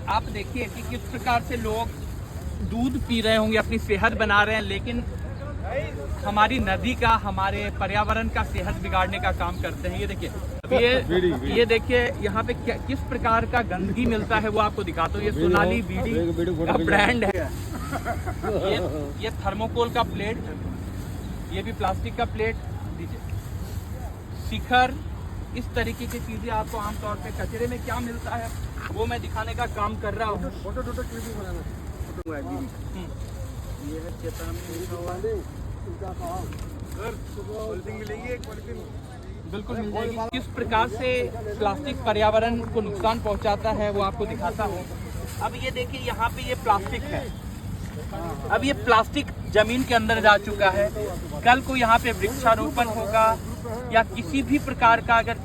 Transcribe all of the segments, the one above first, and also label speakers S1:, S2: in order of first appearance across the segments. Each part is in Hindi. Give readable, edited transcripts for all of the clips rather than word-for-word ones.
S1: आप देखिए कि किस प्रकार से लोग दूध पी रहे होंगे, अपनी सेहत बना रहे हैं, लेकिन हमारी नदी का, हमारे पर्यावरण का सेहत बिगाड़ने का काम करते हैं। ये देखिए, ये देखिए यहाँ पे किस प्रकार का गंदगी मिलता है वो आपको दिखाता हूँ। ये सोनाली बीड़ी का ब्रांड है। ये थर्मोकोल का प्लेट, ये भी प्लास्टिक का प्लेट दीजिए, शिखर, इस तरीके की चीजें आपको आमतौर पे कचरे में क्या मिलता है वो मैं दिखाने का काम कर रहा हूँ।
S2: ये है चेतावनी,
S1: बिल्कुल मिल जाएगी। किस प्रकार से प्लास्टिक पर्यावरण को नुकसान पहुंचाता है वो आपको दिखाता हूँ। अब ये देखिए, यहाँ पे ये प्लास्टिक है। अब ये प्लास्टिक जमीन के अंदर जा चुका है। कल को यहाँ पे वृक्षारोपण होगा या किसी भी प्रकार का अगर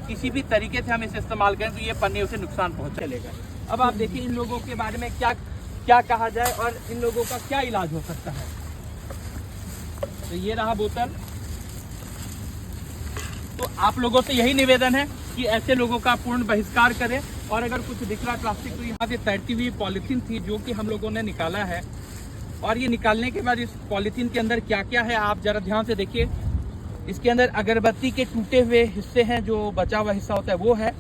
S1: किसी भी तरीके से हम इसे इस्तेमाल करें तो ये पन्ने उसे नुकसान पहुँचेगा। अब आप देखिए इन लोगों के बारे में क्या कहा जाए और इन लोगों का क्या इलाज हो सकता है। तो ये रहा बोतल। तो आप लोगों से यही निवेदन है कि ऐसे लोगों का पूर्ण बहिष्कार करें। और अगर कुछ दिख रहा है प्लास्टिक, तो यहाँ पे तैरती हुई पॉलीथीन थी जो कि हम लोगों ने निकाला है। और ये निकालने के बाद इस पॉलीथीन के अंदर क्या क्या है आप जरा ध्यान से देखिए। इसके अंदर अगरबत्ती के टूटे हुए हिस्से हैं, जो बचा हुआ हिस्सा होता है वो है।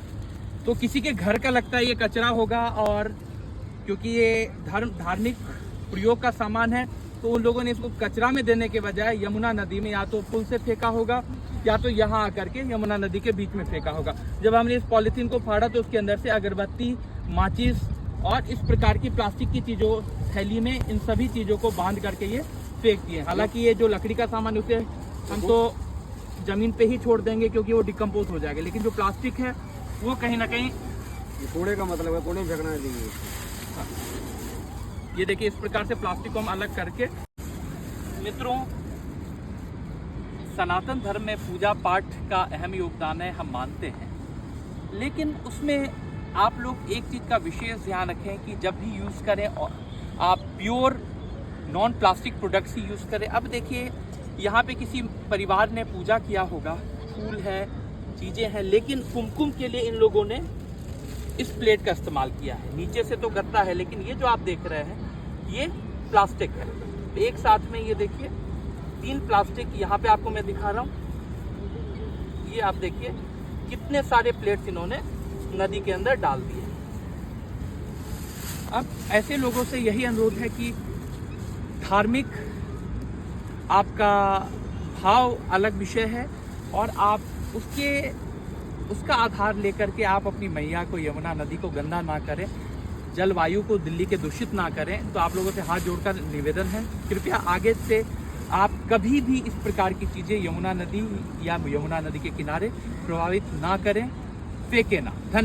S1: तो किसी के घर का लगता है ये कचरा होगा, और क्योंकि ये धार्मिक प्रयोग का सामान है तो उन लोगों ने इसको कचरा में देने के बजाय यमुना नदी में या तो पुल से फेंका होगा या तो यहाँ आकर के यमुना नदी के बीच में फेंका होगा। जब हमने इस पॉलीथीन को फाड़ा तो उसके अंदर से अगरबत्ती, माचिस और इस प्रकार की प्लास्टिक की चीज़ों, थैली में इन सभी चीज़ों को बांध करके ये फेंक दिए। हालांकि ये जो लकड़ी का सामान उसे हम तो ज़मीन पे ही छोड़ देंगे क्योंकि वो डिकम्पोज हो जाएगा, लेकिन जो प्लास्टिक है वो कहीं ना कहीं
S2: कूड़े का मतलब है, कूड़े में फेंकना चाहिए।
S1: ये देखिए, इस प्रकार से प्लास्टिक को हम अलग करके। मित्रों, सनातन धर्म में पूजा पाठ का अहम योगदान है, हम मानते हैं, लेकिन उसमें आप लोग एक चीज़ का विशेष ध्यान रखें कि जब भी यूज़ करें और आप प्योर नॉन प्लास्टिक प्रोडक्ट्स ही यूज़ करें। अब देखिए, यहाँ पे किसी परिवार ने पूजा किया होगा, फूल है, चीज़ें हैं, लेकिन कुमकुम के लिए इन लोगों ने इस प्लेट का इस्तेमाल किया है। नीचे से तो गत्ता है, लेकिन ये जो आप देख रहे हैं ये प्लास्टिक है। एक साथ में ये देखिए 3 प्लास्टिक यहाँ पे आपको मैं दिखा रहा हूँ। ये आप देखिए कितने सारे प्लेट्स इन्होंने नदी के अंदर डाल दिए। अब ऐसे लोगों से यही अनुरोध है कि धार्मिक आपका भाव अलग विषय है और आप उसका आधार लेकर के आप अपनी मैया को, यमुना नदी को गंदा ना करें, जलवायु को दिल्ली के दूषित ना करें। तो आप लोगों से हाथ जोड़कर निवेदन है, कृपया आगे से आप कभी भी इस प्रकार की चीज़ें यमुना नदी या यमुना नदी के किनारे प्रभावित ना करें, फेंके ना। धन्यवाद।